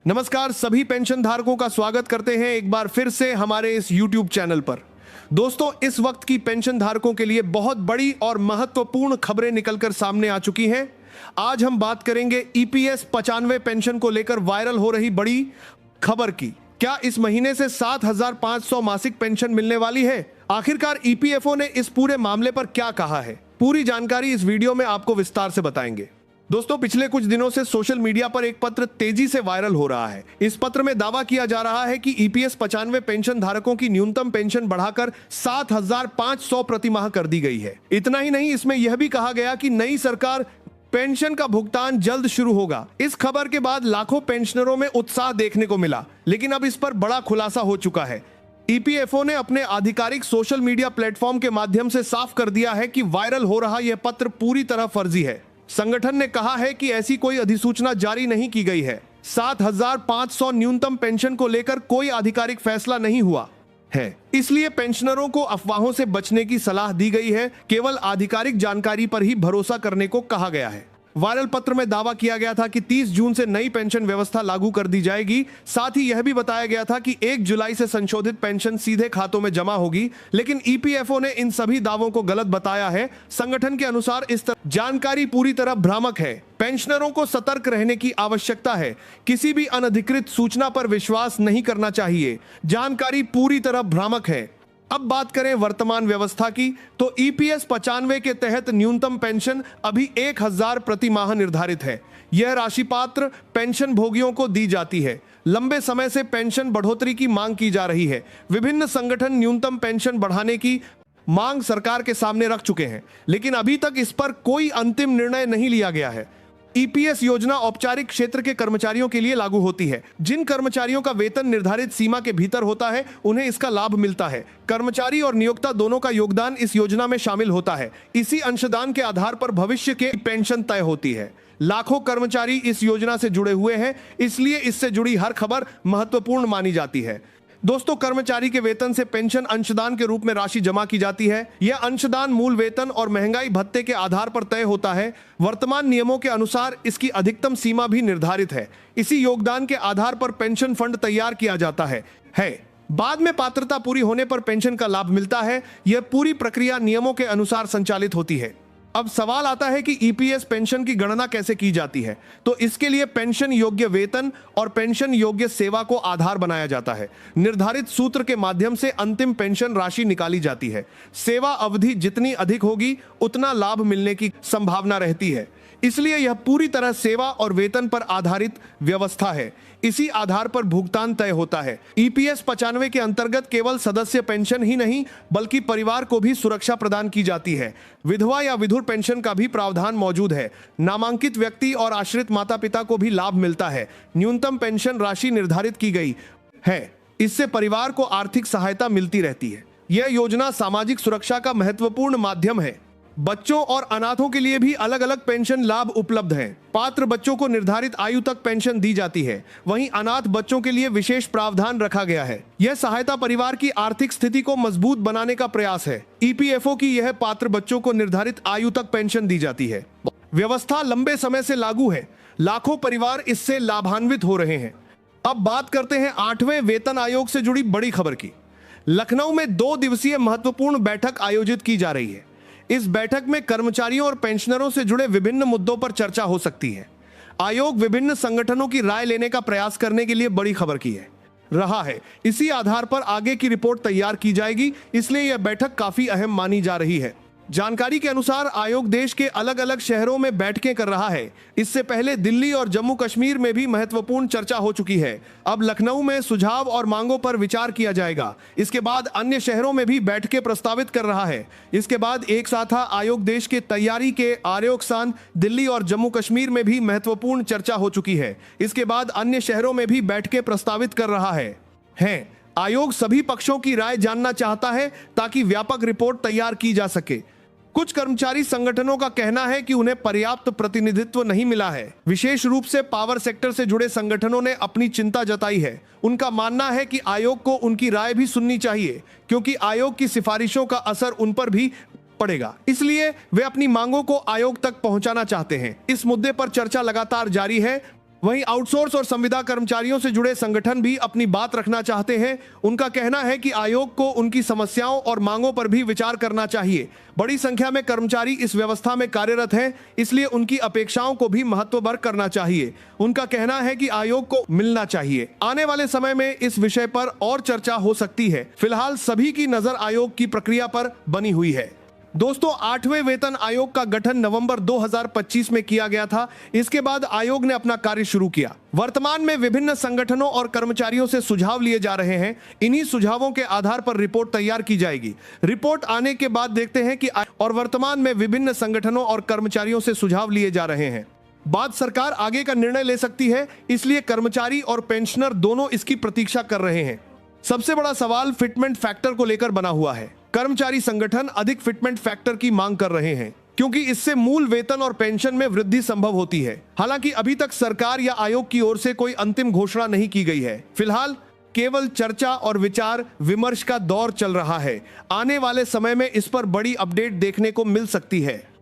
नमस्कार, सभी पेंशन धारकों का स्वागत करते हैं एक बार फिर से हमारे इस YouTube चैनल पर। दोस्तों, इस वक्त की पेंशन धारकों के लिए बहुत बड़ी और महत्वपूर्ण खबरें निकलकर सामने आ चुकी हैं। आज हम बात करेंगे EPS 95 पेंशन को लेकर वायरल हो रही बड़ी खबर की। क्या इस महीने से 7,500 मासिक पेंशन मिलने वाली है? आखिरकार EPFO ने इस पूरे मामले पर क्या कहा है? पूरी जानकारी इस वीडियो में आपको विस्तार से बताएंगे। दोस्तों, पिछले कुछ दिनों से सोशल मीडिया पर एक पत्र तेजी से वायरल हो रहा है। इस पत्र में दावा किया जा रहा है कि EPS 95 पेंशन धारकों की न्यूनतम पेंशन बढ़ाकर 7,500 प्रति माह कर दी गई है। इतना ही नहीं, इसमें यह भी कहा गया कि नई सरकार पेंशन का भुगतान जल्द शुरू होगा। इस खबर के बाद लाखों पेंशनरों में उत्साह देखने को मिला, लेकिन अब इस पर बड़ा खुलासा हो चुका है। EPFO ने अपने आधिकारिक सोशल मीडिया प्लेटफॉर्म के माध्यम से साफ कर दिया है कि वायरल हो रहा यह पत्र पूरी तरह फर्जी है। संगठन ने कहा है कि ऐसी कोई अधिसूचना जारी नहीं की गई है। 7,500 न्यूनतम पेंशन को लेकर कोई आधिकारिक फैसला नहीं हुआ है, इसलिए पेंशनरों को अफवाहों से बचने की सलाह दी गई है। केवल आधिकारिक जानकारी पर ही भरोसा करने को कहा गया है। वायरल पत्र में दावा किया गया था कि 30 जून से नई पेंशन व्यवस्था लागू कर दी जाएगी। साथ ही यह भी बताया गया था कि 1 जुलाई से संशोधित पेंशन सीधे खातों में जमा होगी, लेकिन EPFO ने इन सभी दावों को गलत बताया है। संगठन के अनुसार इस जानकारी पूरी तरह भ्रामक है। पेंशनरों को सतर्क रहने की आवश्यकता है। किसी भी अनधिकृत सूचना पर विश्वास नहीं करना चाहिए। जानकारी पूरी तरह भ्रामक है। अब बात करें वर्तमान व्यवस्था की, तो EPS 95 के तहत न्यूनतम पेंशन अभी 1,000 प्रति माह निर्धारित है। यह राशि पात्र पेंशन भोगियों को दी जाती है। लंबे समय से पेंशन बढ़ोतरी की मांग की जा रही है। विभिन्न संगठन न्यूनतम पेंशन बढ़ाने की मांग सरकार के सामने रख चुके हैं, लेकिन अभी तक इस पर कोई अंतिम निर्णय नहीं लिया गया है। EPS योजना औपचारिक क्षेत्र के कर्मचारियों के लिए लागू होती है। जिन कर्मचारियों का वेतन निर्धारित सीमा के भीतर होता है, उन्हें इसका लाभ मिलता है। कर्मचारी और नियोक्ता दोनों का योगदान इस योजना में शामिल होता है। इसी अंशदान के आधार पर भविष्य के पेंशन तय होती है। लाखों कर्मचारी इस योजना से जुड़े हुए हैं, इसलिए इससे जुड़ी हर खबर महत्वपूर्ण मानी जाती है। दोस्तों, कर्मचारी के वेतन से पेंशन अंशदान के रूप में राशि जमा की जाती है। यह अंशदान मूल वेतन और महंगाई भत्ते के आधार पर तय होता है। वर्तमान नियमों के अनुसार इसकी अधिकतम सीमा भी निर्धारित है। इसी योगदान के आधार पर पेंशन फंड तैयार किया जाता है। बाद में पात्रता पूरी होने पर पेंशन का लाभ मिलता है। यह पूरी प्रक्रिया नियमों के अनुसार संचालित होती है। अब सवाल आता है कि EPS पेंशन की गणना कैसे की जाती है। तो इसके लिए पेंशन योग्य वेतन और पेंशन योग्य सेवा को आधार बनाया जाता है। निर्धारित सूत्र के माध्यम से अंतिम पेंशन राशि निकाली जाती है। सेवा अवधि जितनी अधिक होगी, उतना लाभ मिलने की संभावना रहती है। इसलिए यह पूरी तरह सेवा और वेतन पर आधारित व्यवस्था है। इसी आधार पर भुगतान तय होता है। EPS 95 के अंतर्गत केवल सदस्य पेंशन ही नहीं, बल्कि परिवार को भी सुरक्षा प्रदान की जाती है। विधवा या विधुर पेंशन का भी प्रावधान मौजूद है। नामांकित व्यक्ति और आश्रित माता पिता को भी लाभ मिलता है। न्यूनतम पेंशन राशि निर्धारित की गई है। इससे परिवार को आर्थिक सहायता मिलती रहती है। यह योजना सामाजिक सुरक्षा का महत्वपूर्ण माध्यम है। बच्चों और अनाथों के लिए भी अलग अलग पेंशन लाभ उपलब्ध हैं। पात्र बच्चों को निर्धारित आयु तक पेंशन दी जाती है। वहीं अनाथ बच्चों के लिए विशेष प्रावधान रखा गया है। यह सहायता परिवार की आर्थिक स्थिति को मजबूत बनाने का प्रयास है। EPFO की यह पात्र बच्चों को निर्धारित आयु तक पेंशन दी जाती है। व्यवस्था लंबे समय से लागू है। लाखों परिवार इससे लाभान्वित हो रहे हैं। अब बात करते हैं 8वें वेतन आयोग से जुड़ी बड़ी खबर की। लखनऊ में 2 दिवसीय महत्वपूर्ण बैठक आयोजित की जा रही है। इस बैठक में कर्मचारियों और पेंशनरों से जुड़े विभिन्न मुद्दों पर चर्चा हो सकती है। आयोग विभिन्न संगठनों की राय लेने का प्रयास करने के लिए बड़ी खबर की रहा है। इसी आधार पर आगे की रिपोर्ट तैयार की जाएगी, इसलिए यह बैठक काफी अहम मानी जा रही है। जानकारी के अनुसार आयोग देश के अलग अलग शहरों में बैठकें कर रहा है। इससे पहले दिल्ली और जम्मू कश्मीर में भी महत्वपूर्ण चर्चा हो चुकी है। अब लखनऊ में सुझाव और मांगों पर विचार किया जाएगा। इसके बाद अन्य शहरों में भी बैठकें प्रस्तावित कर रहा है। इसके बाद एक साथ आयोग देश के तैयारी के आयोग स्थान दिल्ली और जम्मू कश्मीर में भी महत्वपूर्ण चर्चा हो चुकी है। इसके बाद अन्य शहरों में भी बैठकें प्रस्तावित कर रहा है। आयोग सभी पक्षों की राय जानना चाहता है ताकि व्यापक रिपोर्ट तैयार की जा सके। कुछ कर्मचारी संगठनों का कहना है कि उन्हें पर्याप्त प्रतिनिधित्व नहीं मिला है। विशेष रूप से पावर सेक्टर से जुड़े संगठनों ने अपनी चिंता जताई है। उनका मानना है कि आयोग को उनकी राय भी सुननी चाहिए, क्योंकि आयोग की सिफारिशों का असर उन पर भी पड़ेगा। इसलिए वे अपनी मांगों को आयोग तक पहुंचाना चाहते हैं। इस मुद्दे पर चर्चा लगातार जारी है। वहीं आउटसोर्स और संविदा कर्मचारियों से जुड़े संगठन भी अपनी बात रखना चाहते हैं। उनका कहना है कि आयोग को उनकी समस्याओं और मांगों पर भी विचार करना चाहिए। बड़ी संख्या में कर्मचारी इस व्यवस्था में कार्यरत हैं, इसलिए उनकी अपेक्षाओं को भी महत्व करना चाहिए। उनका कहना है कि आयोग को मिलना चाहिए। आने वाले समय में इस विषय पर और चर्चा हो सकती है। फिलहाल सभी की नजर आयोग की प्रक्रिया पर बनी हुई है। दोस्तों, 8वें वेतन आयोग का गठन नवंबर 2025 में किया गया था। इसके बाद आयोग ने अपना कार्य शुरू किया। वर्तमान में विभिन्न संगठनों और कर्मचारियों से सुझाव लिए जा रहे हैं। इन्हीं सुझावों के आधार पर रिपोर्ट तैयार की जाएगी। रिपोर्ट आने के बाद देखते हैं कि और वर्तमान में विभिन्न संगठनों और कर्मचारियों से सुझाव लिए जा रहे हैं। बाद सरकार आगे का निर्णय ले सकती है, इसलिए कर्मचारी और पेंशनर दोनों इसकी प्रतीक्षा कर रहे हैं। सबसे बड़ा सवाल फिटमेंट फैक्टर को लेकर बना हुआ है। कर्मचारी संगठन अधिक फिटमेंट फैक्टर की मांग कर रहे हैं, क्योंकि इससे मूल वेतन और पेंशन में वृद्धि संभव होती है। हालांकि अभी तक सरकार या आयोग की ओर से कोई अंतिम घोषणा नहीं की गई है। फिलहाल केवल चर्चा और विचार विमर्श का दौर चल रहा है। आने वाले समय में इस पर बड़ी अपडेट देखने को मिल सकती है।